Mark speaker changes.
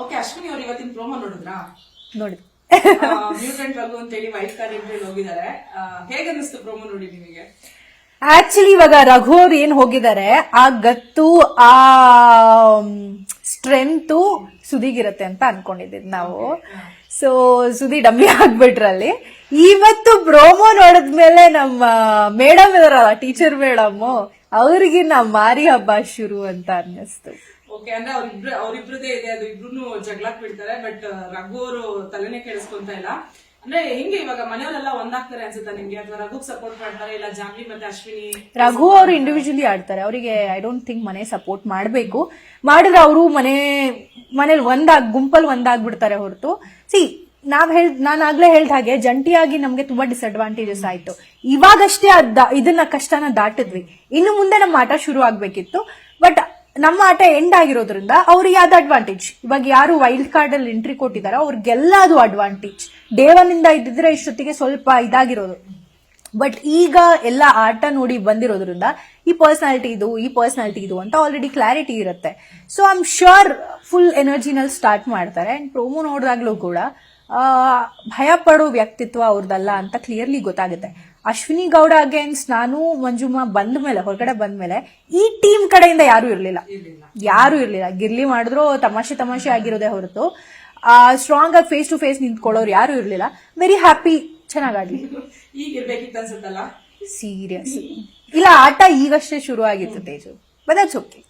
Speaker 1: Okay, Ashwini ಅವ್ರು ಇವತ್ತಿನ promo ನೋಡಿದ್ರಾ?
Speaker 2: ನೋಡಿ
Speaker 1: ಮ್ಯೂಟೆಂಟ್ ರಘು ಅಂತ ಹೇಳಿ ವೈಲ್ಡ್ ಕಾರ್ಡ್ ಎಂಟ್ರಿ ಹೋಗಿದ್ದಾರೆ. ಹೇಗೆ ಅನಿಸ್ತು ಪ್ರೋಮೋ ನೋಡಿ ನಿಮಗೆ?
Speaker 2: ಆಕ್ಚುಲಿ ಇವಾಗ ರಘು ಅವ್ರು ಏನ್ ಹೋಗಿದ್ದಾರೆ, ಆ ಗತ್ತು ಆ ಸ್ಟ್ರೆಂತ್ ಸುದಿಗಿರತ್ತೆ ಅಂತ ಅನ್ಕೊಂಡಿದ್ದೀವಿ ನಾವು. ಸೊ ಸುದಿ ಡಮ್ಮಿ ಆಗ್ಬಿಟ್ರಲ್ಲಿ. ಇವತ್ತು ಪ್ರೋಮೋ ನೋಡಿದ್ಮೇಲೆ ನಮ್ಮ ಮೇಡಮ್ ಇದಾರಲ್ಲ, ಟೀಚರ್ ಮೇಡಮ್, ಅವ್ರಿಗೆ ನಾವು ಮಾರಿ ಹಬ್ಬ ಶುರು ಅಂತ ಅನ್ನಿಸ್ತು.
Speaker 1: ಓಕೆ, ಅಂದ್ರೆ ಅವ್ರಿಬ್ರದೇ ಇದೆ, ಅದು ಇಬ್ರು ಜಗಳಾಕ್ ಬಿಡ್ತಾರೆ. ಬಟ್ ರಘು ಅವರು ತಲೆನೇ ಕೇಳಿಸ್ಕೊಂತ ಇಲ್ಲ. ಅಂದ್ರೆ ಹಿಂಗೆ ಇವಾಗ ಮನೆಯವರೆಲ್ಲ ಒಂದಾಗ್ತಾರೆ ಅನ್ಸುತ್ತಾ ನಿಮ್ಗೆ? ಅಥವಾ ರಘುಗ್ ಸಪೋರ್ಟ್ ಮಾಡ್ತಾರೆ, ಇಲ್ಲ ಜಾನ್ವಿ ಮತ್ತೆ ಅಶ್ವಿನಿ?
Speaker 2: ರಘು ಅವರು ಇಂಡಿವಿಜುವಲಿ ಆಡ್ತಾರೆ. ಅವರಿಗೆ ಐ ಡೋಂಟ್ ಥಿಂಕ್ ಮನೆ ಸಪೋರ್ಟ್ ಮಾಡಬೇಕು. ಮಾಡಿದ್ರೆ ಅವರು ಮನೇಲಿ ಗುಂಪಲ್ಲಿ ಒಂದಾಗ್ಬಿಡ್ತಾರೆ ಹೊರತು. ನಾನು ಆಗ್ಲೇ ಹೇಳ್ದ ಹಾಗೆ ಜಂಟಿಯಾಗಿ ನಮ್ಗೆ ತುಂಬಾ ಡಿಸ್ಅಡ್ವಾಂಟೇಜಸ್ ಆಯ್ತು. ಇವಾಗಷ್ಟೇ ಇದನ್ನ ಕಷ್ಟನ ದಾಟಿದ್ವಿ. ಇನ್ನು ಮುಂದೆ ನಮ್ಮ ಆಟ ಶುರು ಆಗ್ಬೇಕಿತ್ತು. ಬಟ್ ನಮ್ಮ ಆಟ ಎಂಡ್ ಆಗಿರೋದ್ರಿಂದ ಅವ್ರಿಗೆ ಅದು ಅಡ್ವಾಂಟೇಜ್. ಇವಾಗ ಯಾರು ವೈಲ್ಡ್ ಕಾರ್ಡ್ ಅಲ್ಲಿ ಎಂಟ್ರಿ ಕೊಟ್ಟಿದಾರೋ ಅವ್ರಿಗೆಲ್ಲ ಅದು ಅಡ್ವಾಂಟೇಜ್. ಡೇ ಒನ್ ಇಂದ ಇದ್ದಿದ್ರೆ ಇಷ್ಟೊತ್ತಿಗೆ ಸ್ವಲ್ಪ ಇದಾಗಿರೋದು. ಬಟ್ ಈಗ ಎಲ್ಲ ಆಟ ನೋಡಿ ಬಂದಿರೋದ್ರಿಂದ ಈ ಪರ್ಸನಾಲಿಟಿ ಇದು ಅಂತ ಆಲ್ರೆಡಿ ಕ್ಲಾರಿಟಿ ಇರುತ್ತೆ. So I am sure full ಎನರ್ಜಿನಲ್ಲಿ ಸ್ಟಾರ್ಟ್ ಮಾಡ್ತಾರೆ. ಅಂಡ್ ಪ್ರೋಮೋ ನೋಡಿದಾಗ್ಲೂ ಕೂಡ ಭಯ ಪಡೋ ವ್ಯಕ್ತಿತ್ವ ಅವ್ರದ್ದಲ್ಲ ಅಂತ ಕ್ಲಿಯರ್ಲಿ ಗೊತ್ತಾಗುತ್ತೆ. ಅಶ್ವಿನಿ ಗೌಡ ಅಗೇನ್ಸ್ಟ್ ನಾನು ಮಂಜುಮಾ ಹೊರಗಡೆ ಬಂದ್ಮೇಲೆ ಈ ಟೀಮ್ ಕಡೆಯಿಂದ ಯಾರು ಇರ್ಲಿಲ್ಲ. ಗಿರ್ಲಿ ಮಾಡಿದ್ರು ತಮಾಷೆ ಆಗಿರೋದೇ ಹೊರತು ಸ್ಟ್ರಾಂಗ್ ಆಗಿ ಫೇಸ್ ಟು ಫೇಸ್ ನಿಂತ್ಕೊಳ್ಳೋರು ಯಾರು ಇರ್ಲಿಲ್ಲ. ವೆರಿ ಹ್ಯಾಪಿ, ಚೆನ್ನಾಗಾಗ್ಲಿ.
Speaker 1: ಈಗ ಇರ್ಬೇಕಿತ್ತು ಅನ್ಸುತ್ತಲ್ಲ?
Speaker 2: ಸೀರಿಯಸ್ ಇಲ್ಲ, ಆಟ ಈಗಷ್ಟೇ ಶುರು ಆಗಿತ್ತು ತೇಜು. But that's okay.